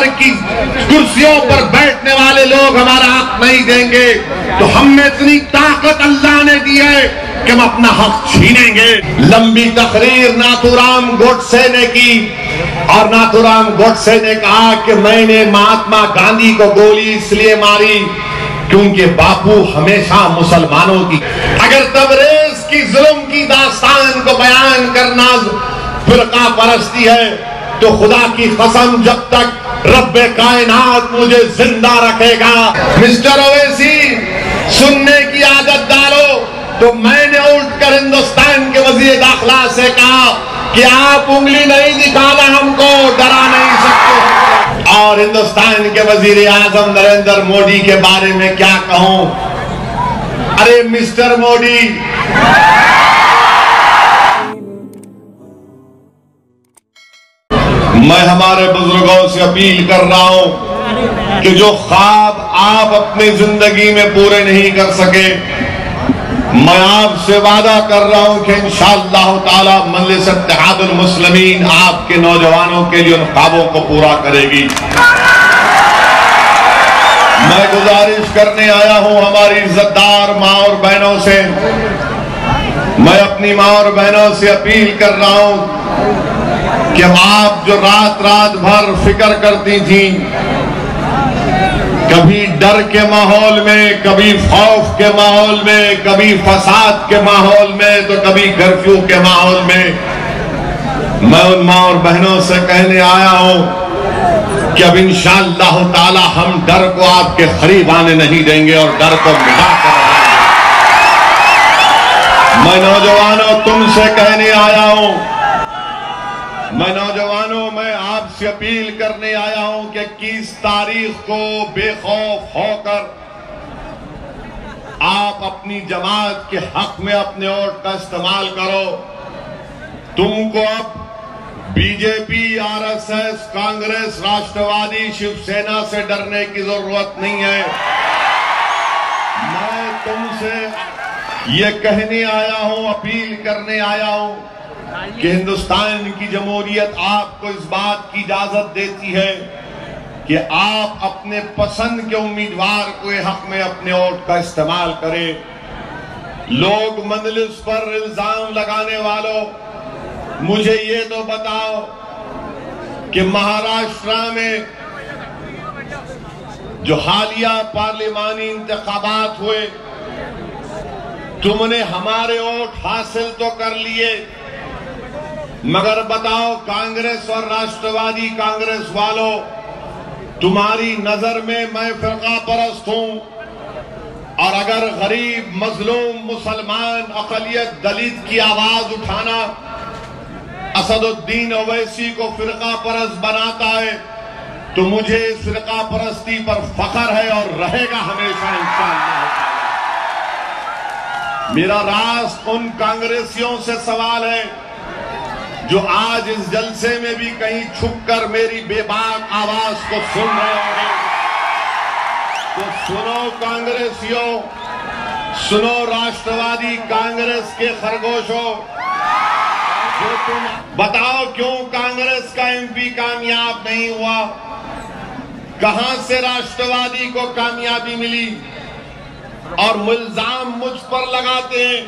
Colour की कुर्सियों पर बैठने वाले लोग हमारा हक नहीं देंगे, तो हमें इतनी ताकत अल्लाह ने दी है कि हम अपना हक छीनेंगे। लंबी तकरीर नाथूराम गोडसे ने की और नाथूराम गोडसे ने कहा कि मैंने महात्मा गांधी को गोली इसलिए मारी क्योंकि बापू हमेशा मुसलमानों की। अगर तबरेज की जुल्म की दास्तान को बयान करना फिरका परस्ती है तो खुदा की कसम जब तक रब्बे कायनात मुझे जिंदा रखेगा। मिस्टर ओवैसी, सुनने की आदत डालो। तो मैंने उठकर हिंदुस्तान के वजीर दाखिला से कहा कि आप उंगली नहीं दिखाना, हमको डरा नहीं सकते। और हिंदुस्तान के वजीर आजम नरेंद्र मोदी के बारे में क्या कहूं। अरे मिस्टर मोदी, मैं हमारे बुजुर्गों से अपील कर रहा हूं कि जो ख्वाब आप अपनी जिंदगी में पूरे नहीं कर सके, मैं आपसे वादा कर रहा हूं कि इंशाअल्लाह ताला मजलिस इत्तेहादुल मुस्लिमीन आपके नौजवानों के लिए उन ख्वाबों को पूरा करेगी। मैं गुजारिश करने आया हूं हमारी इज्जतदार माँ और बहनों से, मैं अपनी माँ और बहनों से अपील कर रहा हूं कि आप जो रात रात भर फिक्र करती थी, कभी डर के माहौल में, कभी खौफ के माहौल में, कभी फसाद के माहौल में, तो कभी कर्फ्यू के माहौल में, मैं उन माँ और बहनों से कहने आया हूं कि अब इंशाअल्लाह ताला हम डर को आपके करीब आने नहीं देंगे और डर को मिटा कर रहेंगे। मैं नौजवानों तुमसे कहने आया हूं, मैं नौजवानों मैं आपसे अपील करने आया हूं कि 21 तारीख को बेखौफ होकर आप अपनी जमात के हक में अपने वोट का इस्तेमाल करो। तुमको अब बीजेपी, आरएसएस, कांग्रेस, राष्ट्रवादी, शिवसेना से डरने की जरूरत नहीं है। मैं तुमसे ये कहने आया हूं, अपील करने आया हूं कि हिंदुस्तान की जमहूरियत आपको इस बात की इजाजत देती है कि आप अपने पसंद के उम्मीदवार को हक में अपने वोट का इस्तेमाल करें। लोग मजलिस पर इल्जाम लगाने वालों, मुझे ये तो बताओ कि महाराष्ट्र में जो हालिया पार्लिमानी इंतखाबात हुए, तुमने हमारे वोट हासिल तो कर लिए, मगर बताओ कांग्रेस और राष्ट्रवादी कांग्रेस वालों, तुम्हारी नजर में मैं फिरका परस्त हूं, और अगर गरीब, मजलूम, मुसलमान, अकलियत, दलित की आवाज उठाना असदुद्दीन ओवैसी को फिरका परस्त बनाता है, तो मुझे इस फिरका परस्ती पर फख्र है और रहेगा हमेशा इंशाअल्लाह। मेरा रास्त उन कांग्रेसियों से सवाल है जो आज इस जलसे में भी कहीं छुपकर मेरी बेबाक आवाज को सुन रहे होंगे। तो सुनो कांग्रेसियों, सुनो राष्ट्रवादी कांग्रेस के खरगोशों, जो तुम बताओ क्यों कांग्रेस का एमपी कामयाब नहीं हुआ? कहां से राष्ट्रवादी को कामयाबी मिली? और इल्जाम मुझ पर लगाते हैं।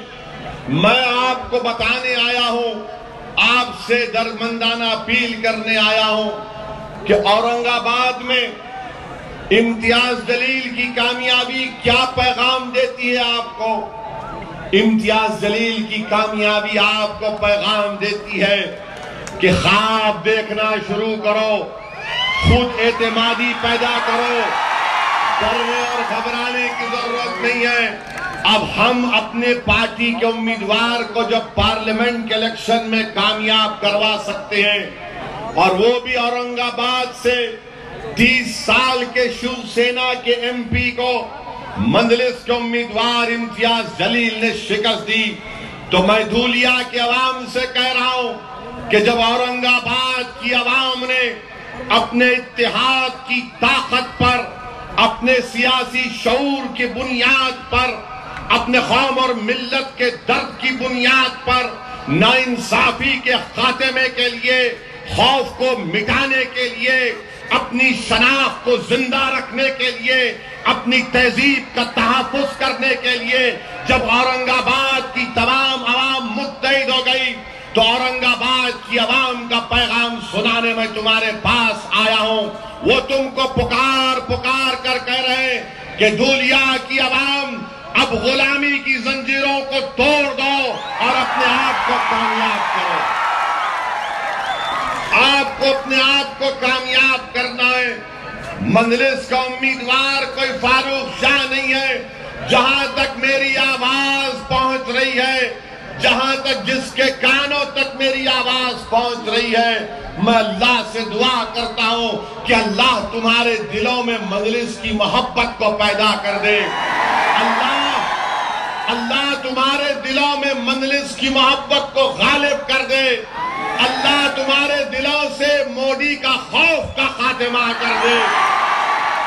मैं आपको बताने आया हूं, आपसे दर्दमंदाना अपील करने आया हूं कि औरंगाबाद में इम्तियाज जलील की कामयाबी क्या पैगाम देती है आपको? इम्तियाज जलील की कामयाबी आपको पैगाम देती है कि ख्वाब देखना शुरू करो, खुद एतमादी पैदा करो, डरने और घबराने की जरूरत नहीं है। अब हम अपने पार्टी के उम्मीदवार को जब पार्लियामेंट के इलेक्शन में कामयाब करवा सकते हैं, और वो भी औरंगाबाद से 30 साल के शिवसेना के एमपी को मजलिस के उम्मीदवार इम्तियाज जलील ने शिकस्त दी, तो मैं धूलिया के अवाम से कह रहा हूं कि जब औरंगाबाद की अवाम ने अपने इत्तेहाद की ताकत पर, अपने सियासी शऊर की बुनियाद पर, अपने कौम और मिल्लत के दर्द की बुनियाद पर नाइंसाफी के खात्मे के लिए खौफ को मिटाने के लिए, अपनी शनाख्त को जिंदा रखने के लिए, अपनी तहजीब का तहफ़्फ़ुज़ करने के लिए जब औरंगाबाद की तमाम आवाम मुत्तहिद हो गई तो औरंगाबाद की आवाम का पैगाम सुनाने में तुम्हारे पास आया हूं। वो तुमको पुकार पुकार कर कह रहे कि धूलिया की आवाम अब गुलामी की जंजीरों को तोड़ दो और अपने आप को कामयाब करो। आपको अपने आप को कामयाब करना है। मजलिस का उम्मीदवार कोई फारूक शाह नहीं है। जहां तक मेरी आवाज पहुंच रही है, जहां तक जिसके कानों तक मेरी आवाज पहुंच रही है, मैं अल्लाह से दुआ करता हूं कि अल्लाह तुम्हारे दिलों में मजलिस की मोहब्बत को पैदा कर दे। अल्लाह तुम्हारे दिलों में मजलिस की मोहब्बत को गालिब कर दे। अल्लाह तुम्हारे दिलों से मोदी का खौफ का खात्मा कर दे।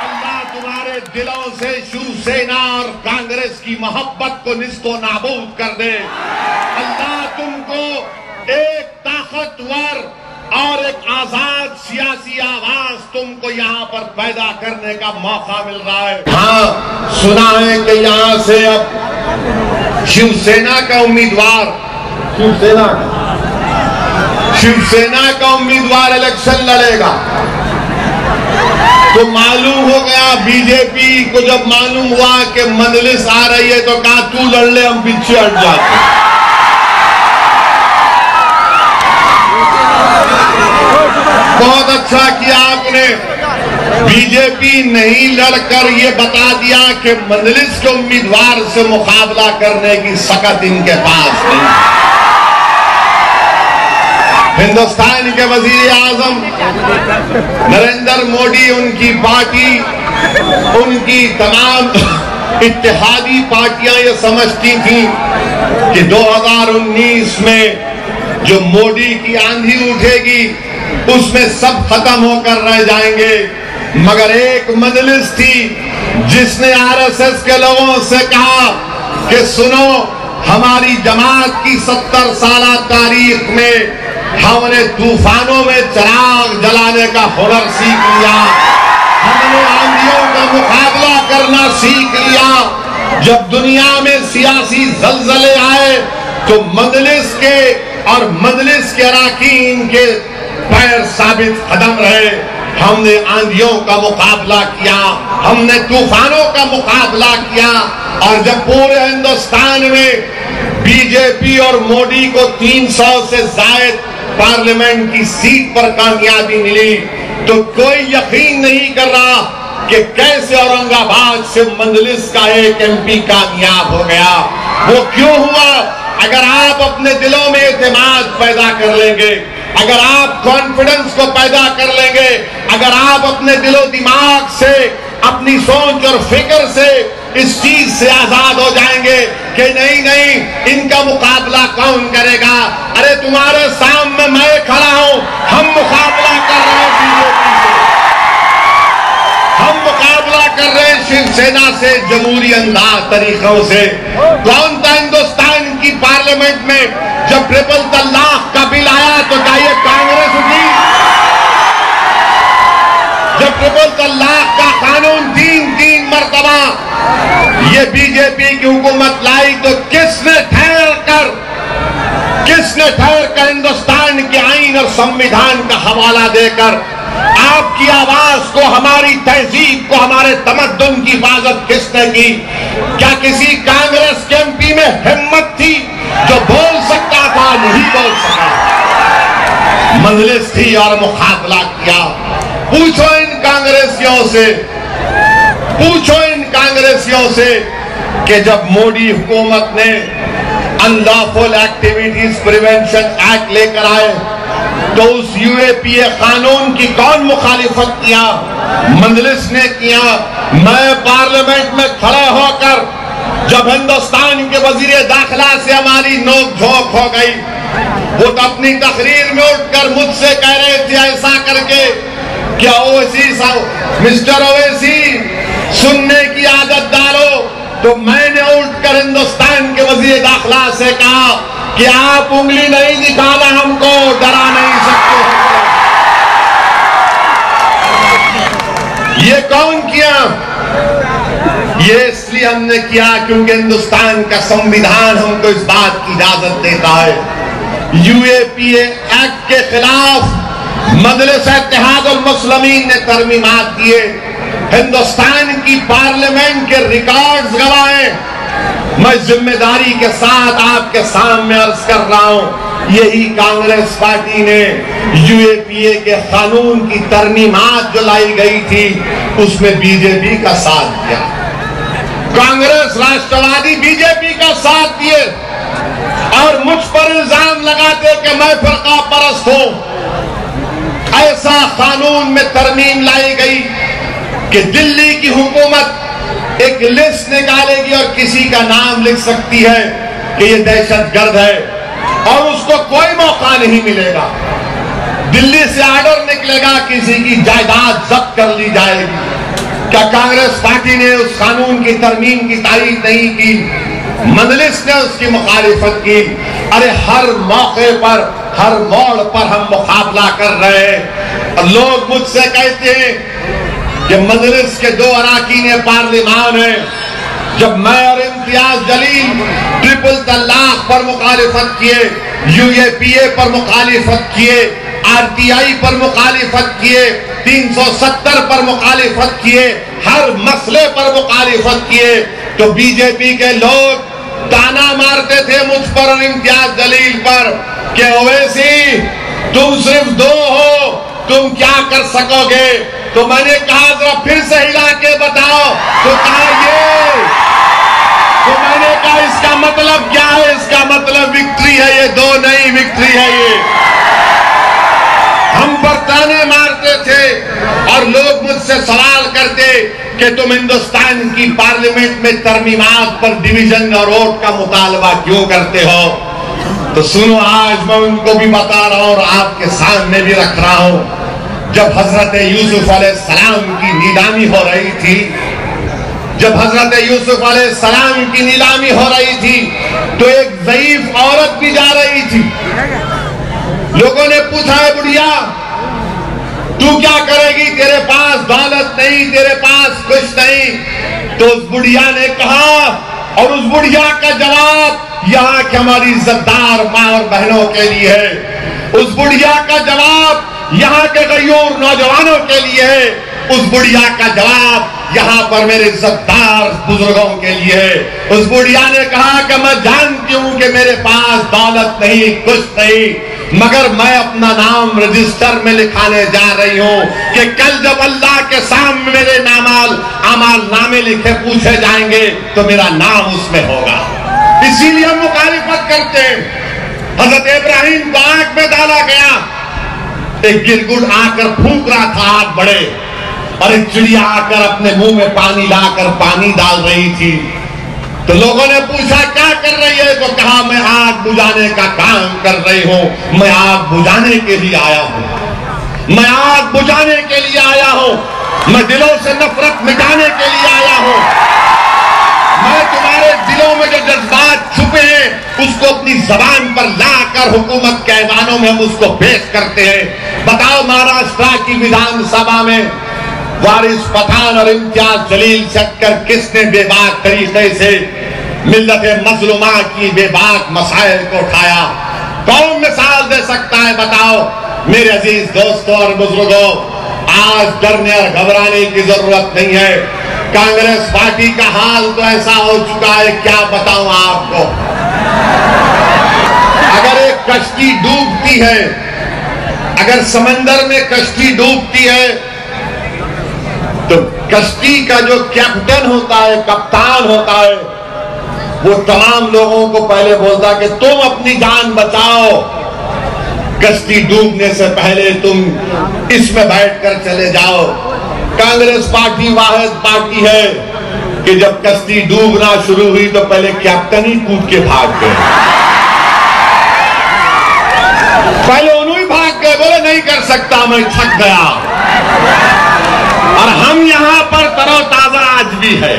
अल्लाह तुम्हारे दिलों से शिवसेना और कांग्रेस की मोहब्बत को निस्तो नाबूद कर दे। अल्लाह तुमको एक ताकतवर और एक आजाद सियासी आवाज तुमको यहाँ पर पैदा करने का मौका मिल रहा है। हाँ, सुना है कि यहाँ से अब शिवसेना का उम्मीदवार इलेक्शन लड़ेगा। तो मालूम हो गया, बीजेपी को जब मालूम हुआ कि मजलिस आ रही है तो कहा तू लड़ ले, हम पीछे हट जाते। बहुत अच्छा किया आपने, बीजेपी नहीं लड़कर ये बता दिया कि मजलिस के उम्मीदवार से मुकाबला करने की सकत इनके पास नहीं। हिंदुस्तान के वजीर आजम नरेंद्र मोदी, उनकी पार्टी, उनकी तमाम इत्तेहादी पार्टियां ये समझती थी कि 2019 में जो मोदी की आंधी उठेगी उसमें सब खत्म होकर रह जाएंगे। मगर एक मजलिस थी जिसने आरएसएस के लोगों से कहा कि सुनो, हमारी जमात की 70 साल तारीख में हमने तूफानों में चिराग जलाने का हुनर सीख लिया, हमने आंधियों का मुकाबला करना सीख लिया। जब दुनिया में सियासी जलजले आए तो मजलिस के और मजलिस के अरकान के पैर साबित कदम रहे। हमने आंधियों का मुकाबला किया, हमने तूफानों का मुकाबला किया। और जब पूरे हिंदुस्तान में बीजेपी और मोदी को 300 से ज्यादा पार्लियामेंट की सीट पर कामयाबी मिली तो कोई यकीन नहीं कर रहा कि कैसे औरंगाबाद से मजलिस का एक एमपी कामयाब हो गया। वो क्यों हुआ? अगर आप अपने दिलों में एतमाद पैदा कर लेंगे, अगर आप कॉन्फिडेंस को पैदा कर लेंगे, अगर आप अपने दिलो दिमाग से, अपनी सोच और फिक्र से इस चीज से आजाद हो जाएंगे कि नहीं नहीं इनका मुकाबला कौन करेगा। अरे तुम्हारे सामने मैं खड़ा हूं, हम मुकाबला कर रहे हैं बीजेपी से, हम मुकाबला कर रहे हैं शिवसेना से जमहूरी अंदाज तरीकों से। कौन था हिंदुस्तान की पार्लियामेंट में जब ट्रिपल तलाक का बिल आया तो क्या ये कांग्रेस उठी? जब ट्रिपल तलाक का कानून 3 मरतबा ये बीजेपी की हुकूमत लाई तो किसने ठहर कर हिंदुस्तान के आईन और संविधान का हवाला देकर आपकी आवाज को, हमारी तहजीब को, हमारे तमद्दुन की हिफाजत किसने की? क्या किसी कांग्रेस के एमपी में हिम्मत थी जो बोल सकता था? नहीं बोल सका। मजलिस थी और मुकाबला किया। पूछो इन कांग्रेसियों से कि जब मोदी हुकूमत ने अनलॉफुल एक्टिविटीज प्रिवेंशन एक्ट लेकर आए तो उस यूएपीए कानून की कौन मुखालिफत किया? मजलिस ने किया। मैं पार्लियामेंट में खड़ा होकर जब हिंदुस्तान के वजीर दाखिला से हमारी नोक झोंक हो गई, वो तो अपनी तकरीर में उठकर मुझसे कह रहे थे ऐसा करके, क्या ओवैसी मिस्टर ओवैसी सुनने की आदत डालो। तो मैंने उठकर हिंदुस्तान के वजीर दाखिला से कहा कि आप उंगली नहीं दिखाना, हमको डरा नहीं सकते। ये कौन किया? ये इसलिए हमने किया क्योंकि हिंदुस्तान का संविधान हमको इस बात की इजाजत देता है। यूएपीए एक्ट के खिलाफ मजलिस इत्तेहादुल मुस्लिमीन ने तरमीमात दिए, हिंदुस्तान की पार्लियामेंट के रिकॉर्ड्स गवाए। मैं जिम्मेदारी के साथ आपके सामने अर्ज कर रहा हूं, यही कांग्रेस पार्टी ने यूएपीए के कानून की तरमीमात जो लाई गई थी उसमें बीजेपी का साथ दिया। कांग्रेस राष्ट्रवादी बीजेपी का साथ दिए और मुझ पर इल्जाम लगाते कि मैं फरका परस्त हूं। ऐसा कानून में तरमीम लाई गई कि दिल्ली की हुकूमत एक लिस्ट निकालेगी और किसी का नाम लिख सकती है कि ये दहशतगर्द है और उसको कोई मौका नहीं मिलेगा। दिल्ली से ऑर्डर निकलेगा, किसी की जायदाद जब्त कर ली जाएगी। क्या कांग्रेस पार्टी ने उस कानून की तरमीम की तारीफ नहीं की? मजलिस ने उसकी मुखालिफत की। अरे हर मौके पर, हर मोड़ पर हम मुकाबला कर रहे हैं। और लोग मुझसे कहते हैं कि मजलिस के दो अरकान पार्लिमान है। जब मैं और इम्तियाज जलील ट्रिपल तलाक पर मुखालिफत किए, यूएपीए पर मुखालिफत किए, आरटीआई पर मुखालिफत किए, 370 पर मुखालिफत किए, हर मसले पर मुखालिफत किए, तो बीजेपी के लोग ताना मारते थे मुझ पर और इम्तियाज जलील पर कि ओवैसी तुम सिर्फ दो हो, तुम क्या कर सकोगे? तो मैंने कहा जरा फिर से हिला के बताओ। तो कहा ये, तो मैंने कहा इसका मतलब क्या है? इसका मतलब विक्ट्री है, ये दो नहीं विक्ट्री है। ये हम पर ताने मारते थे और लोग मुझसे सवाल करते कि तुम हिंदुस्तान की पार्लियामेंट में तरमीमात पर डिवीजन और वोट का मुतालबा क्यों करते हो? तो सुनो, आज मैं उनको भी बता रहा हूं और आपके सामने भी रख रहा हूं। जब हजरत यूसुफ अलैहिस्सलाम की नीलामी हो रही थी, जब हजरत यूसुफ अलैहिस्सलाम की नीलामी हो रही थी तो एक ज़ईफ औरत भी जा रही थी। लोगों ने पूछा, है बुढ़िया तू क्या करेगी? तेरे पास दौलत नहीं, तेरे पास कुछ नहीं। तो उस बुढ़िया ने कहा, और उस बुढ़िया का जवाब यहाँ की हमारी इज्जतदार माँ और बहनों के लिए है। उस बुढ़िया का जवाब यहाँ के गयूर नौजवानों के लिए है। उस बुढ़िया का जवाब यहाँ पर मेरे इज्जतदार बुजुर्गों के लिए है। उस बुढ़िया ने कहा कि मैं जानती हूँ कि मेरे पास दौलत नहीं, कुछ नहीं, मगर मैं अपना नाम रजिस्टर में लिखाने जा रही हूँ कि कल जब अल्लाह के सामने मेरे अमाल नामे लिखे पूछे जाएंगे तो मेरा नाम उसमें होगा। इसीलिए हम मुखालिफत करते हैं। हजरत इब्राहिम को आग में डाला गया, एक गिरगुट आकर फूंक रहा था आग बड़े, और एक चिड़िया आकर अपने मुंह में पानी लाकर पानी डाल रही थी। तो लोगों ने पूछा क्या कर रही है? तो कहा मैं आग बुझाने का काम कर रही हूं, मैं आग बुझाने के लिए आया हूं, मैं आग बुझाने के लिए आया हूं, मैं दिलों से नफरत मिटाने के लिए आया हूं, मैं तुम्हारे दिलों में जो जज्बात छुपे हैं उसको अपनी जबान पर लाकर हुकूमत के ऐवानों में हम उसको पेश करते हैं। बताओ, महाराष्ट्र की विधानसभा में वारिस पठान और इम्तियाज जलील से हटकर किसने बेबाक तरीके से मिल्लत मजलूमा की बेबाक मसाइल को उठाया? कौन मिसाल दे सकता है? बताओ मेरे अजीज दोस्तों और बुजुर्गों, आज डरने और घबराने की जरूरत नहीं है। कांग्रेस पार्टी का हाल तो ऐसा हो चुका है, क्या बताऊं आपको। अगर एक कश्ती डूबती है, अगर समंदर में कश्ती डूबती है तो कश्ती का जो कैप्टन होता है, कप्तान होता है, वो तमाम लोगों को पहले बोलता है कि तुम अपनी जान बचाओ, कश्ती डूबने से पहले तुम इसमें बैठकर चले जाओ। कांग्रेस पार्टी वाहिद पार्टी है कि जब कश्ती डूबना शुरू हुई तो पहले कैप्टन ही कूद के भाग गए, पहले उन्होंने भाग गए, बोले नहीं कर सकता, मैं थक गया। और हम यहां पर तरोताजा आज भी है,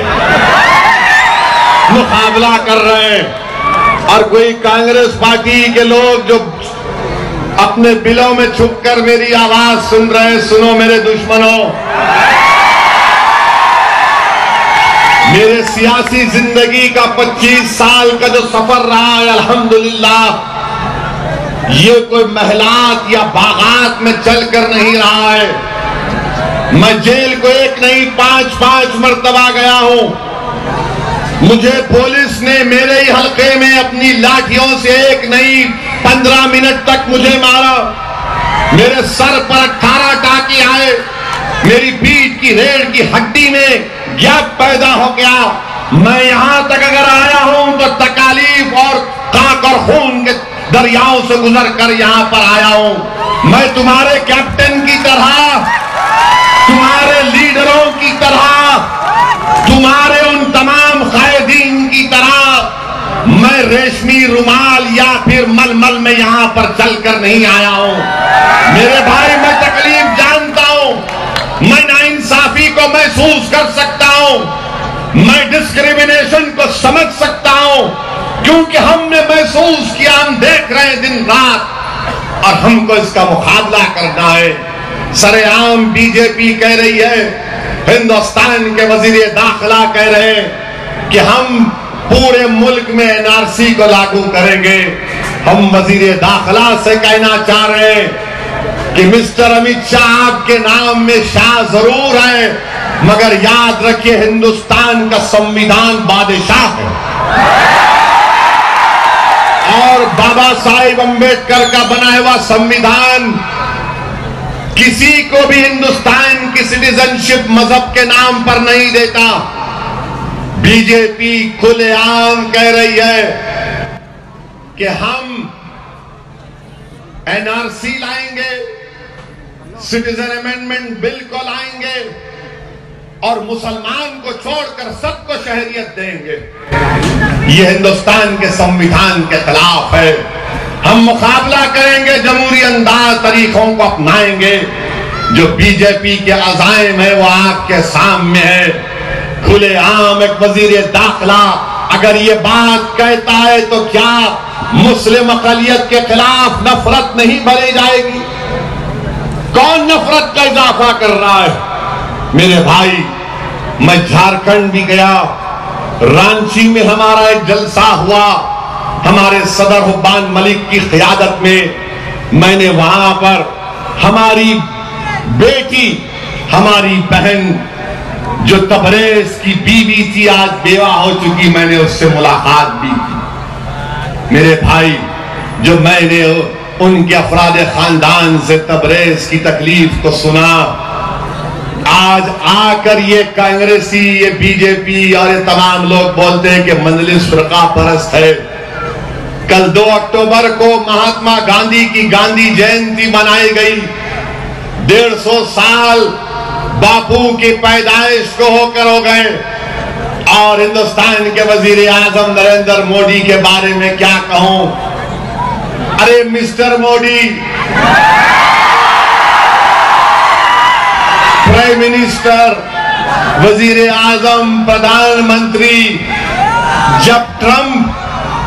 मुकाबला कर रहे हैं। और कोई कांग्रेस पार्टी के लोग जो अपने बिलों में छुपकर मेरी आवाज सुन रहे हैं, सुनो मेरे दुश्मनों, मेरे सियासी जिंदगी का 25 साल का जो सफर रहा है, अल्हम्दुलिल्लाह ये कोई महलात या बागात में चलकर नहीं रहा है। मैं जेल को एक नहीं 5-5 मर्तबा गया हूं। मुझे पुलिस ने मेरे ही हल्के में अपनी लाठियों से एक नहीं 15 मिनट तक मुझे मारा। मेरे सर पर 18 टाके आए। मेरी पीठ की रीढ़ की हड्डी में गैप पैदा हो गया। मैं यहां तक अगर आया हूं तो तकालीफ और काक और खून के दरियाओं से गुजर कर यहां पर आया हूं। मैं तुम्हारे कैप्टन की तरह, तुम्हारे लीडरों की तरह, तुम्हारे उन तमाम कैदीन की तरह मैं रेशमी रुमाल या फिर मलमल में यहां पर चलकर नहीं आया हूं। मेरे भाई, मैं तकलीफ जानता हूं, मैं नाइंसाफी को महसूस कर सकता हूं, मैं डिस्क्रिमिनेशन को समझ सकता हूं, क्योंकि हमने महसूस किया, हम देख रहे हैं दिन रात, और हमको इसका मुकाबला करना है। सरेआम बीजेपी कह रही है, हिंदुस्तान के वजीर दाखिला कह रहे हैं कि हम पूरे मुल्क में एनआरसी को लागू करेंगे। हम वजीर दाखिला से कहना चाह रहे हैं कि मिस्टर अमित शाह, आपके नाम में शाह जरूर है, मगर याद रखिए हिंदुस्तान का संविधान बादशाह है और बाबा साहेब अंबेडकर का बनाया हुआ संविधान किसी को भी हिंदुस्तान की सिटीजनशिप मजहब के नाम पर नहीं देता। बीजेपी खुलेआम कह रही है कि हम एनआरसी लाएंगे, सिटीजन अमेंडमेंट बिल को लाएंगे और मुसलमान को छोड़कर सबको शहरियत देंगे। ये हिंदुस्तान के संविधान के खिलाफ है। हम मुकाबला करेंगे, जमहूरी अंदाज तरीकों को अपनाएंगे। जो बीजेपी के अज़ाइम है वो आपके सामने है। खुलेआम एक वजीर दाखिला अगर ये बात कहता है तो क्या मुस्लिम अक़लियत के खिलाफ नफरत नहीं भरी जाएगी? कौन नफरत का इजाफा कर रहा है? मेरे भाई, मैं झारखंड भी गया, रांची में हमारा एक जलसा हुआ, हमारे सदर हुब्बान मलिक की क़ियादत में। मैंने वहां पर हमारी बेटी, हमारी बहन जो तबरेज की बीवी थी, आज बेवा हो चुकी, मैंने उससे मुलाकात भी की। मेरे भाई, जो मैंने उनके अफराद खानदान से तबरेज की तकलीफ को सुना, आज आकर ये कांग्रेसी, ये बीजेपी और ये तमाम लोग बोलते हैं कि मजलिस फिरका परस्त है। कल 2 अक्टूबर को महात्मा गांधी की गांधी जयंती मनाई गई। 150 साल बापू की पैदाइश को होकर हो गए, और हिंदुस्तान के वजीर आजम नरेंद्र मोदी के बारे में क्या कहूं? अरे मिस्टर मोदी, प्राइम मिनिस्टर, वजीर आजम, प्रधानमंत्री, जब ट्रंप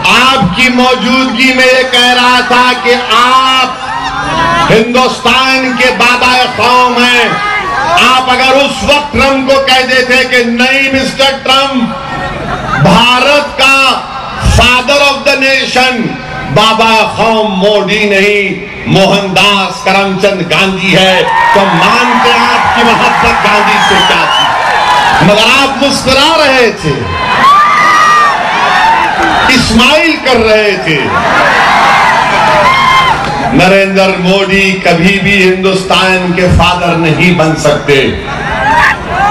आपकी मौजूदगी में ये कह रहा था कि आप हिंदुस्तान के बाबा कौम हैं, आप अगर उस वक्त ट्रंप को कह देते कि नहीं मिस्टर ट्रंप, भारत का फादर ऑफ द नेशन बाबा कौम मोदी नहीं, मोहनदास करमचंद गांधी है, तो मानते आपकी मोहब्बत गांधी से क्या थी। मगर आप मुस्कुरा रहे थे, इस्माइल कर रहे थे। नरेंद्र मोदी कभी भी हिंदुस्तान के फादर नहीं बन सकते।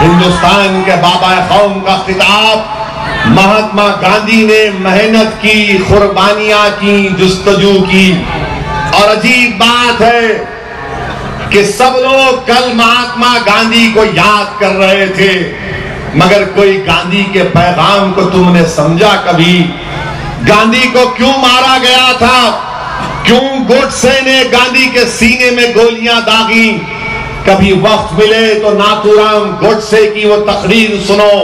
हिंदुस्तान के बाबा कौम का खिताब महात्मा गांधी ने मेहनत की, कुर्बानियां की, जुस्तजू की। और अजीब बात है कि सब लोग कल महात्मा गांधी को याद कर रहे थे, मगर कोई गांधी के पैगाम को तुमने समझा कभी? गांधी को क्यों मारा गया था? क्यों गोडसे ने गांधी के सीने में गोलियां दागी? कभी वक्त मिले तो नाथूराम गोडसे की वो तकरीर सुनो,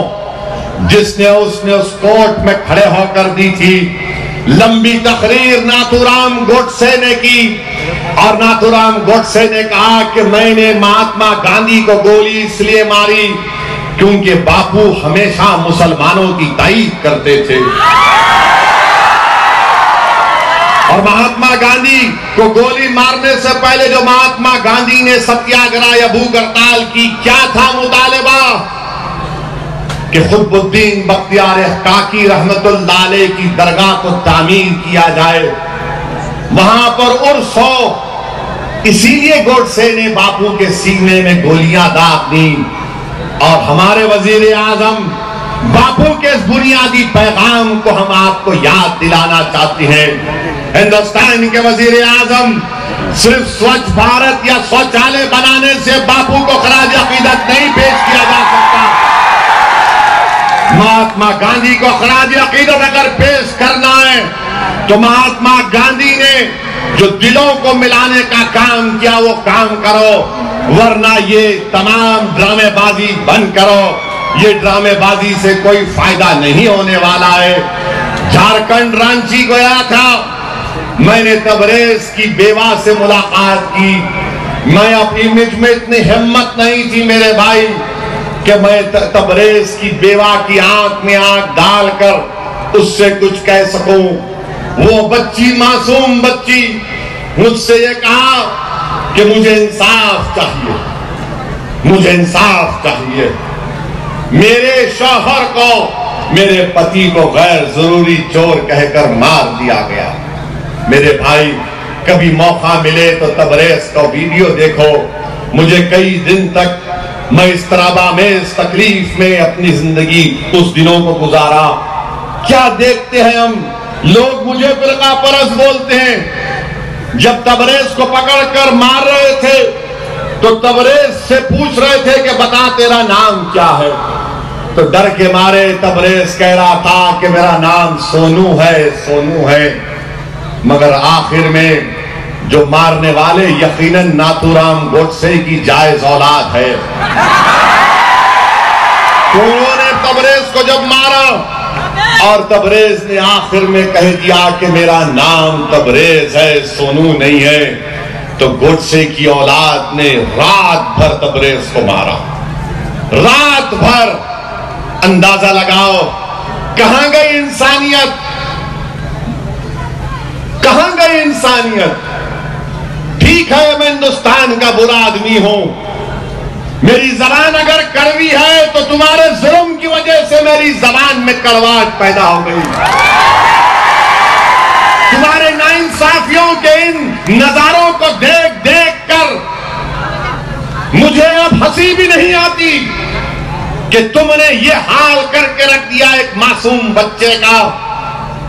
जिसने उसने उस कोर्ट में खड़े होकर दी थी लंबी तकरीर नाथूराम गोडसे ने की और नाथूराम गोडसे ने कहा कि मैंने महात्मा गांधी को गोली इसलिए मारी क्योंकि बापू हमेशा मुसलमानों की तारीफ करते थे और महात्मा गांधी को गोली मारने से पहले जो महात्मा गांधी ने सत्याग्रह या भूख हड़ताल की, क्या था मुतालिबा कि खुतबुद्दीन बख्तियार काकी रहमतुल्लाह अलैह की दरगाह को तामीर किया जाए, वहां पर उर्स हो। इसीलिए गोडसे ने बापू के सीने में गोलियां दाग दी और हमारे वजीर आजम बापू के इस बुनियादी पैगाम को हम आपको याद दिलाना चाहते हैं। हिंदुस्तान के वजीर आजम सिर्फ स्वच्छ भारत या शौचालय बनाने से बापू को खराज अकीदत नहीं पेश किया जा सकता। महात्मा गांधी को खराज अकीदत अगर पेश करना है तो महात्मा गांधी ने जो दिलों को मिलाने का काम किया वो काम करो, वरना ये तमाम ड्रामेबाजी बंद करो। ये ड्रामेबाजी से कोई फायदा नहीं होने वाला है। झारखंड रांची गया था, मैंने तबरेज की बेवा से मुलाकात की। मैं अपनी मुझ में इतनी हिम्मत नहीं थी मेरे भाई कि मैं तबरेज की बेवा की आंख में आंख डालकर उससे कुछ कह सकूं। वो बच्ची, मासूम बच्ची, मुझसे ये कहा कि मुझे इंसाफ चाहिए, मुझे इंसाफ चाहिए। मेरे शौहर को, मेरे पति को गैर जरूरी चोर कहकर मार दिया गया। मेरे भाई, कभी मौका मिले तो तबरेज का वीडियो देखो। मुझे कई दिन तक मैं इस तरह में, इस तकलीफ में अपनी जिंदगी उस दिनों को गुजारा। क्या देखते हैं हम लोग, मुझे फिरका परस्त बोलते हैं। जब तबरेज को पकड़कर मार रहे थे तो तबरेज से पूछ रहे थे कि बता तेरा नाम क्या है, तो डर के मारे तबरेज कह रहा था कि मेरा नाम सोनू है, सोनू है। मगर आखिर में जो मारने वाले यकीनन नाथूराम गोडसे की जायज औलाद है। तो उन्होंने तबरेज को जब मारा और तबरेज ने आखिर में कह दिया कि मेरा नाम तबरेज है, सोनू नहीं है, तो गोडसे की औलाद ने रात भर तबरेज को मारा, रात भर। अंदाजा लगाओ कहां गई इंसानियत, कहां गई इंसानियत। ठीक है, मैं हिंदुस्तान का बुरा आदमी हूं, मेरी जबान अगर कड़वी है तो तुम्हारे जुल्म की वजह से मेरी जबान में कड़वाहट पैदा हो गई। तुम्हारे नाइंसाफियों के इन नजारों को देख देख कर मुझे अब हंसी भी नहीं आती कि तुमने ये हाल करके रख दिया एक मासूम बच्चे का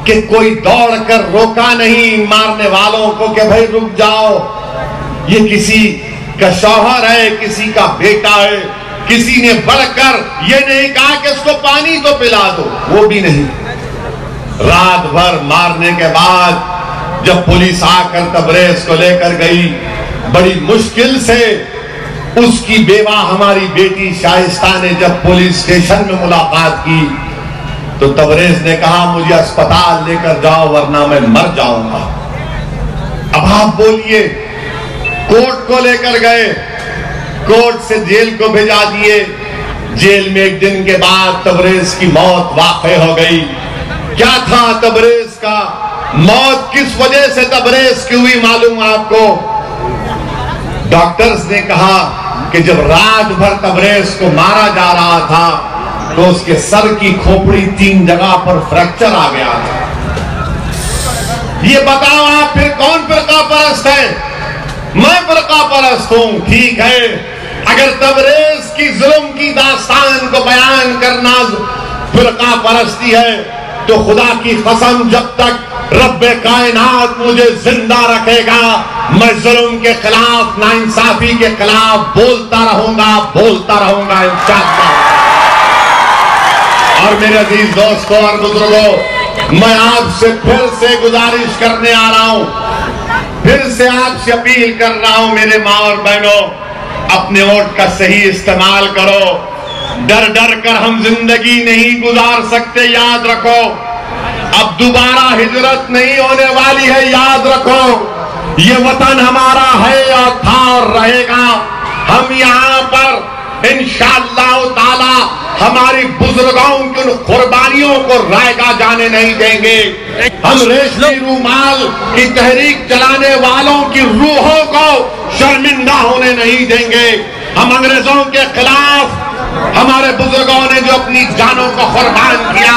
कि कोई दौड़कर रोका नहीं मारने वालों को कि भाई रुक जाओ, ये किसी का शौहर है, किसी का बेटा है। किसी ने बढ़कर ये नहीं कहा कि इसको पानी तो पिला दो, वो भी नहीं। रात भर मारने के बाद जब पुलिस आकर तबरेज को लेकर गई, बड़ी मुश्किल से उसकी बेवा हमारी बेटी शाइस्ता ने जब पुलिस स्टेशन में मुलाकात की तो तबरेज ने कहा मुझे अस्पताल लेकर जाओ वरना मैं मर जाऊंगा। अब आप बोलिए, कोर्ट को लेकर गए, कोर्ट से जेल को भेजा दिए। जेल में एक दिन के बाद तबरेज की मौत वाक़ई हो गई। क्या था तबरेज का, मौत किस वजह से तबरेज की हुई मालूम आपको? डॉक्टर्स ने कहा कि जब रात भर तबरेज को मारा जा रहा था तो उसके सर की खोपड़ी 3 जगह पर फ्रैक्चर आ गया था। ये बताओ आप फिर कौन फिरका परस्त है? मैं फिरका परस्त हूं, ठीक है। अगर तबरेज की जुल्म की दास्तान को बयान करना फिरका परस्ती है तो खुदा की कसम जब तक रब्बे कायनात मुझे जिंदा रखेगा मैं जुल्म के खिलाफ, नाइंसाफी के खिलाफ बोलता रहूंगा इंशाअल्लाह। और मेरे अजीज दोस्तों और बुजुर्गों, मैं आपसे फिर से गुजारिश करने आ रहा हूं, फिर से आपसे अपील कर रहा हूं मेरे माँ और बहनों, अपने वोट का सही इस्तेमाल करो। डर डर कर हम जिंदगी नहीं गुजार सकते, याद रखो। अब दोबारा हिजरत नहीं होने वाली है, याद रखो। ये वतन हमारा है और था और रहेगा। हम यहाँ पर इंशाअल्लाह ताला हमारी बुजुर्गों की उन कुर्बानियों को रायगा जाने नहीं देंगे। हम रेशमी रूमाल की तहरीक चलाने वालों की रूहों को शर्मिंदा होने नहीं देंगे। हम अंग्रेजों के खिलाफ हमारे बुजुर्गों ने जो अपनी जानों को कुर्बान किया,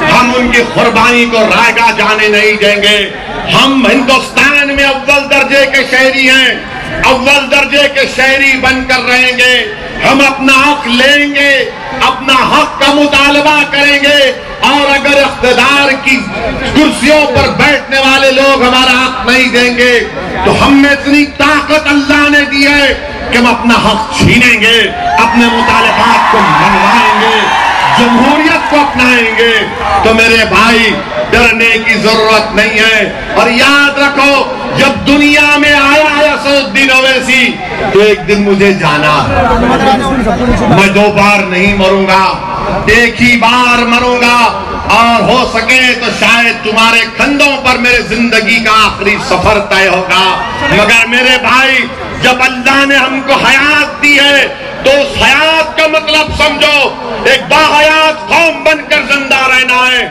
हम उनकी कुर्बानी को रायगा जाने नहीं देंगे। हम हिंदुस्तान में अव्वल दर्जे के शहरी हैं, अव्वल दर्जे के शहरी बनकर रहेंगे। हम अपना हक लेंगे, अपना हक का मुतालबा करेंगे, और अगर इख्तिदार की कुर्सियों पर बैठने वाले लोग हमारा हक नहीं देंगे तो हमें इतनी ताकत अल्लाह ने दी है कि हम अपना हक छीनेंगे, अपने मुतालबात को मनवाएंगे, जमहूरियत को अपनाएंगे। तो मेरे भाई, डरने की जरूरत नहीं है। और याद रखो, जब दुनिया में आया है असदुद्दीन ओवैसी, तो एक दिन मुझे जाना है। मैं 2 बार नहीं मरूंगा, एक ही बार मरूंगा, और हो सके तो शायद तुम्हारे कंधों पर मेरे जिंदगी का आखिरी सफर तय होगा। मगर मेरे भाई, जब अल्लाह ने हमको हयात दी है तो उस हयात का मतलब समझो, एक बाहयात कौम बनकर जिंदा रहना है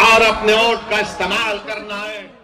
और अपने वोट का इस्तेमाल करना है।